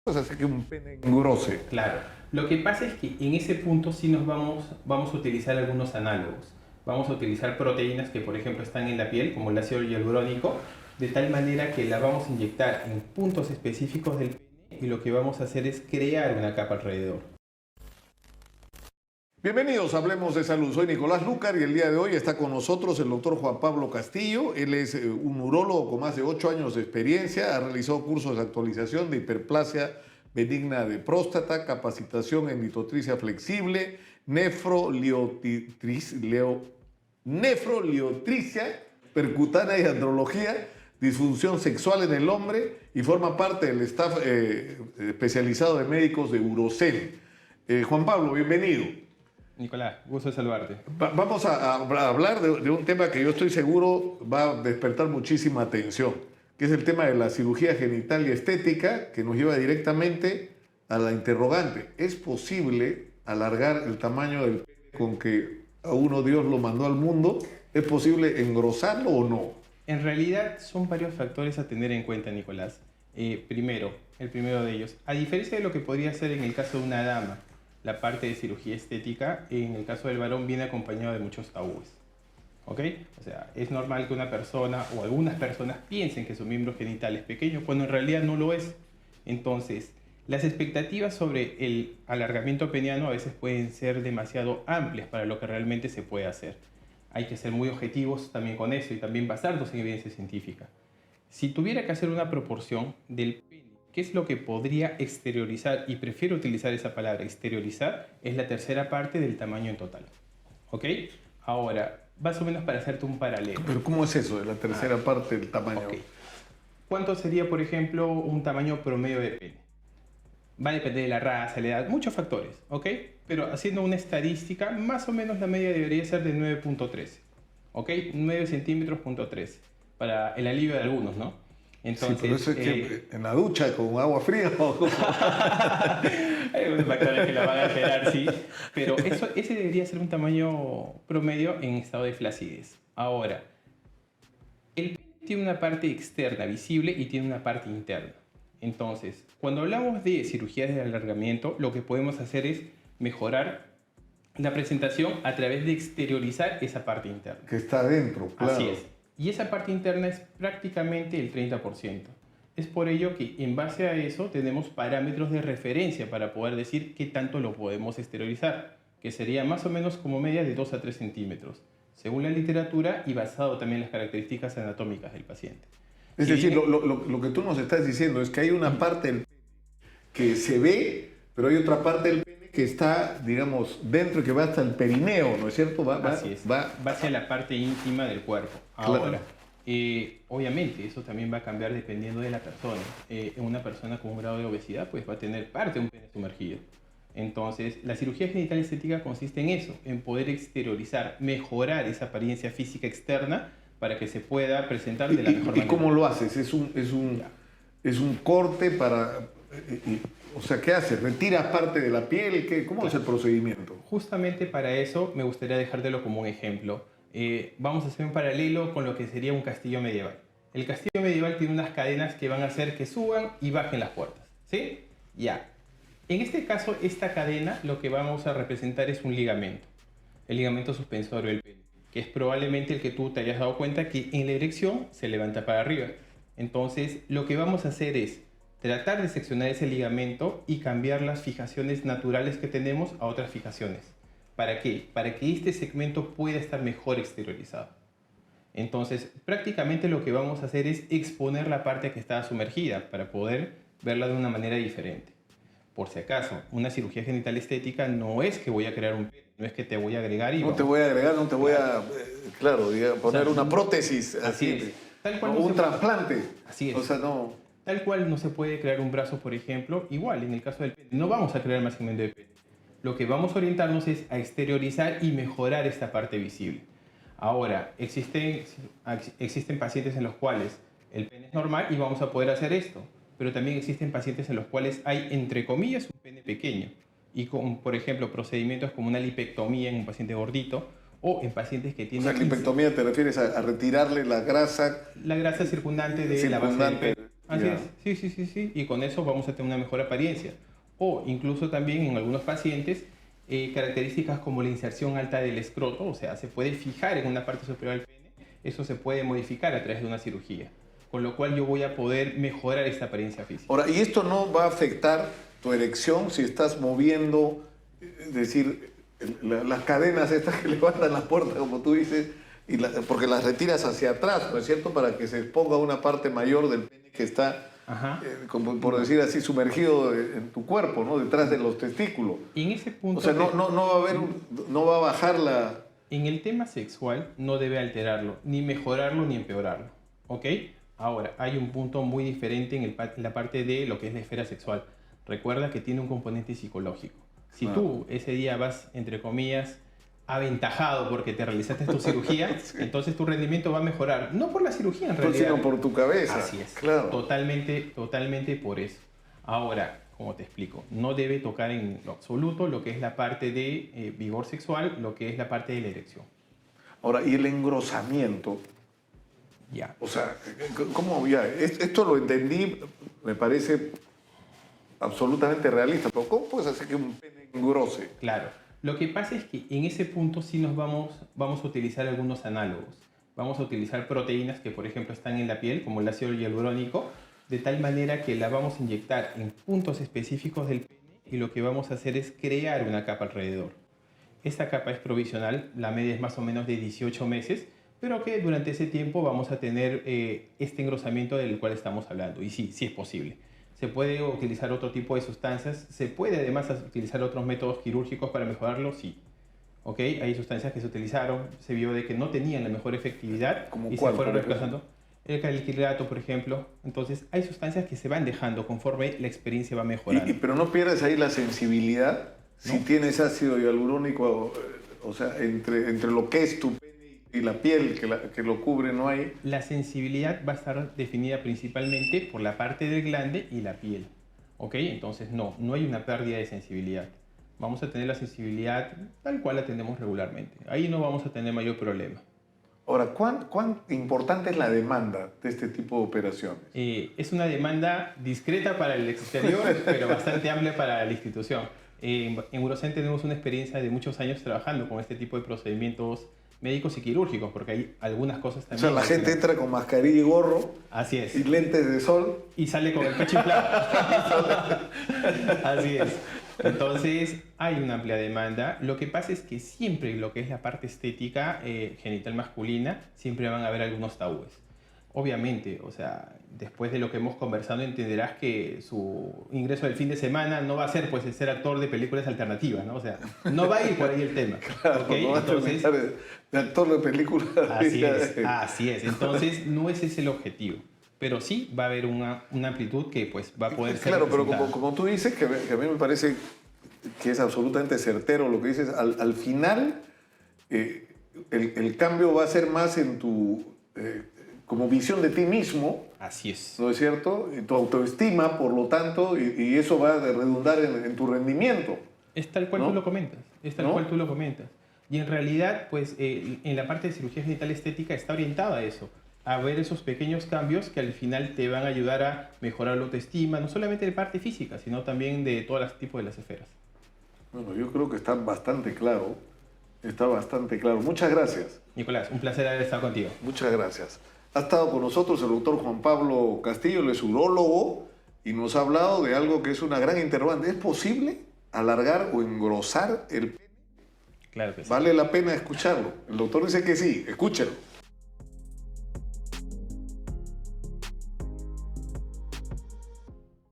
pues hace que un pene engrose. Claro. Lo que pasa es que en ese punto sí vamos a utilizar algunos análogos. Vamos a utilizar proteínas que, por ejemplo, están en la piel, como el ácido hialurónico, de tal manera que la vamos a inyectar en puntos específicos del pene y lo que vamos a hacer es crear una capa alrededor. Bienvenidos, hablemos de salud. Soy Nicolás Lucar y el día de hoy está con nosotros el doctor Juan Pablo Castillo. Él es un urólogo con más de 8 años de experiencia, ha realizado cursos de actualización de hiperplasia benigna de próstata, capacitación en litotricia flexible, nefroliotricia percutánea y andrología, disfunción sexual en el hombre y forma parte del staff especializado de médicos de Urocel. Juan Pablo, bienvenido. Nicolás, gusto de saludarte. Vamos a hablar de un tema que yo estoy seguro va a despertar muchísima atención, que es el tema de la cirugía genital y estética, que nos lleva directamente a la interrogante. ¿Es posible alargar el tamaño del pene con que a uno Dios lo mandó al mundo? ¿Es posible engrosarlo o no? En realidad son varios factores a tener en cuenta, Nicolás. El primero de ellos, a diferencia de lo que podría ser en el caso de una dama, la parte de cirugía estética, en el caso del varón viene acompañado de muchos tabúes. ¿Ok? O sea, es normal que una persona o algunas personas piensen que su miembro genital es pequeño cuando en realidad no lo es. Entonces, las expectativas sobre el alargamiento peniano a veces pueden ser demasiado amplias para lo que realmente se puede hacer. Hay que ser muy objetivos también con eso y también basarnos en evidencia científica. Si tuviera que hacer una proporción del pene, ¿qué es lo que podría exteriorizar? Y prefiero utilizar esa palabra, exteriorizar, es la tercera parte del tamaño en total. ¿Ok? Ahora, más o menos para hacerte un paralelo. ¿Pero cómo es eso de la tercera parte del tamaño? Ok. ¿Cuánto sería, por ejemplo, un tamaño promedio de pene? Va a depender de la raza, la edad, muchos factores, ¿ok? Pero haciendo una estadística, más o menos la media debería ser de 9.13, ¿ok? 9 centímetros, punto 13, para el alivio de algunos, ¿no? Entonces, sí, pero eso es que en la ducha con agua fría o cómo. Hay unos factores que la van a alterar, sí, pero ese debería ser un tamaño promedio en estado de flacidez. Ahora, el pene tiene una parte externa visible y tiene una parte interna. Entonces, cuando hablamos de cirugías de alargamiento, lo que podemos hacer es mejorar la presentación a través de exteriorizar esa parte interna. Que está adentro, claro. Así es. Y esa parte interna es prácticamente el 30%. Es por ello que en base a eso tenemos parámetros de referencia para poder decir qué tanto lo podemos exteriorizar, que sería más o menos como media de 2 a 3 centímetros, según la literatura y basado también en las características anatómicas del paciente. Es decir, lo que tú nos estás diciendo es que hay una parte del pene que se ve, pero hay otra parte del pene que está, digamos, dentro y que va hasta el perineo, ¿no es cierto? Así es, va hacia la parte íntima del cuerpo. Ahora, obviamente eso también va a cambiar dependiendo de la persona. Una persona con un grado de obesidad pues va a tener parte de un pene sumergido. Entonces, la cirugía genital estética consiste en eso, en poder exteriorizar, mejorar esa apariencia física externa para que se pueda presentar de la mejor manera. ¿Y cómo lo haces? ¿Es un corte para...? O sea, ¿qué haces? ¿Retiras parte de la piel? ¿Cómo es el procedimiento? Justamente para eso me gustaría dejártelo como un ejemplo. Vamos a hacer un paralelo con lo que sería un castillo medieval. El castillo medieval tiene unas cadenas que van a hacer que suban y bajen las puertas, ¿sí? Ya. En este caso, esta cadena lo que vamos a representar es un ligamento. El ligamento suspensorio del pene, que es probablemente el que tú te hayas dado cuenta que en la erección se levanta para arriba. Entonces, lo que vamos a hacer es tratar de seccionar ese ligamento y cambiar las fijaciones naturales que tenemos a otras fijaciones. ¿Para qué? Para que este segmento pueda estar mejor exteriorizado. Entonces, prácticamente lo que vamos a hacer es exponer la parte que está sumergida para poder verla de una manera diferente. Por si acaso, una cirugía genital estética no es que voy a crear un pene, no es que te voy a agregar y no te voy a agregar, no te voy a, claro, poner una prótesis, así es. Tal cual o un trasplante. Así es. O sea, no. Tal cual no se puede crear un brazo, por ejemplo, igual en el caso del pene. No vamos a crear más segmento de pene. Lo que vamos a orientarnos es a exteriorizar y mejorar esta parte visible. Ahora, existen pacientes en los cuales el pene es normal y vamos a poder hacer esto. Pero también existen pacientes en los cuales hay, entre comillas, un pene pequeño. Y con, por ejemplo, procedimientos como una lipectomía en un paciente gordito o en pacientes que tienen... O sea, lipectomía te refieres a retirarle la grasa... La grasa circundante de la base del pene. Así Ya. es, sí. Y con eso vamos a tener una mejor apariencia. O incluso también en algunos pacientes, características como la inserción alta del escroto, o sea, se puede fijar en una parte superior del pene, eso se puede modificar a través de una cirugía. Con lo cual yo voy a poder mejorar esta apariencia física. Ahora, ¿y esto no va a afectar tu erección si estás moviendo, es decir, las cadenas estas que levantan las puertas, como tú dices, porque las retiras hacia atrás, ¿no es cierto? Para que se exponga una parte mayor del pene que está, como por decir así, sumergido en tu cuerpo, ¿no? Detrás de los testículos. En ese punto, O sea, no va a haber, no va a bajar la... en el tema sexual no debe alterarlo, ni mejorarlo, ni empeorarlo, ¿ok? Ahora, hay un punto muy diferente en la parte de lo que es la esfera sexual. Recuerda que tiene un componente psicológico. Si tú ese día vas, entre comillas, aventajado porque te realizaste tu cirugía, Sí. entonces tu rendimiento va a mejorar. No por la cirugía en realidad. Sino por tu cabeza. Así es. Claro. Totalmente por eso. Ahora, como te explico, no debe tocar en lo absoluto lo que es la parte de vigor sexual, lo que es la parte de la erección. Ahora, y el engrosamiento. Ya. O sea, ¿cómo ya? Esto lo entendí, me parece absolutamente realista, pero ¿cómo puedes hacer que un pene engrose? Claro. Lo que pasa es que en ese punto sí nos vamos a utilizar algunos análogos. Vamos a utilizar proteínas que, por ejemplo, están en la piel, como el ácido hialurónico, de tal manera que la vamos a inyectar en puntos específicos del pene y lo que vamos a hacer es crear una capa alrededor. Esta capa es provisional, la media es más o menos de 18 meses, pero que durante ese tiempo vamos a tener este engrosamiento del cual estamos hablando. Y sí es posible. Se puede utilizar otro tipo de sustancias, se puede además utilizar otros métodos quirúrgicos para mejorarlo, sí. ¿Ok? Hay sustancias que se utilizaron, se vio de que no tenían la mejor efectividad ¿Como y cuál, se fueron por ejemplo? reemplazando. El calicitrato, por ejemplo. Entonces, hay sustancias que se van dejando conforme la experiencia va mejorando. Pero no pierdes ahí la sensibilidad si No. tienes ácido hialurónico, o sea, entre lo que es tu pene y la piel que lo cubre, no hay... La sensibilidad va a estar definida principalmente por la parte del glande y la piel. ¿Ok? Entonces, no hay una pérdida de sensibilidad. Vamos a tener la sensibilidad tal cual la tenemos regularmente. Ahí no vamos a tener mayor problema. Ahora, ¿cuán importante es la demanda de este tipo de operaciones? Es una demanda discreta para el exterior, pero bastante amplia para la institución. En Urocen tenemos una experiencia de muchos años trabajando con este tipo de procedimientos médicos y quirúrgicos, porque hay algunas cosas O también... sea, la gente entra con mascarilla y gorro Así es. y lentes de sol. Y sale con el pecho inflado. Así es. Entonces, hay una amplia demanda. Lo que pasa es que siempre lo que es la parte estética genital masculina, siempre van a haber algunos tabúes. Obviamente, o sea, después de lo que hemos conversado, entenderás que su ingreso del fin de semana no va a ser pues el ser actor de películas alternativas, ¿no? O sea, no va a ir por ahí el tema. Claro, ¿Ok? no va a Entonces, terminar de actor de película. así es. Entonces, no ese es el objetivo. Pero sí va a haber una amplitud que pues va a poder ser Claro, pero representada. como tú dices, que a mí me parece que es absolutamente certero lo que dices, al final el cambio va a ser más en tu como visión de ti mismo, Así es. ¿no es cierto? Y tu autoestima, por lo tanto, y eso va a redundar en tu rendimiento. Es tal cual ¿no? tú lo comentas. Es tal ¿No? cual tú lo comentas. Y en realidad, pues, en la parte de cirugía genital estética está orientada a eso. A ver esos pequeños cambios que al final te van a ayudar a mejorar la autoestima, no solamente de parte física, sino también de todos los tipos de las esferas. Bueno, yo creo que está bastante claro. Está bastante claro. Muchas gracias. Nicolás, un placer haber estado contigo. Muchas gracias. Ha estado con nosotros el doctor Juan Pablo Castillo, él es urólogo y nos ha hablado de algo que es una gran interrogante. ¿Es posible alargar o engrosar el pene? Claro que sí. Vale la pena escucharlo. El doctor dice que sí, escúchelo.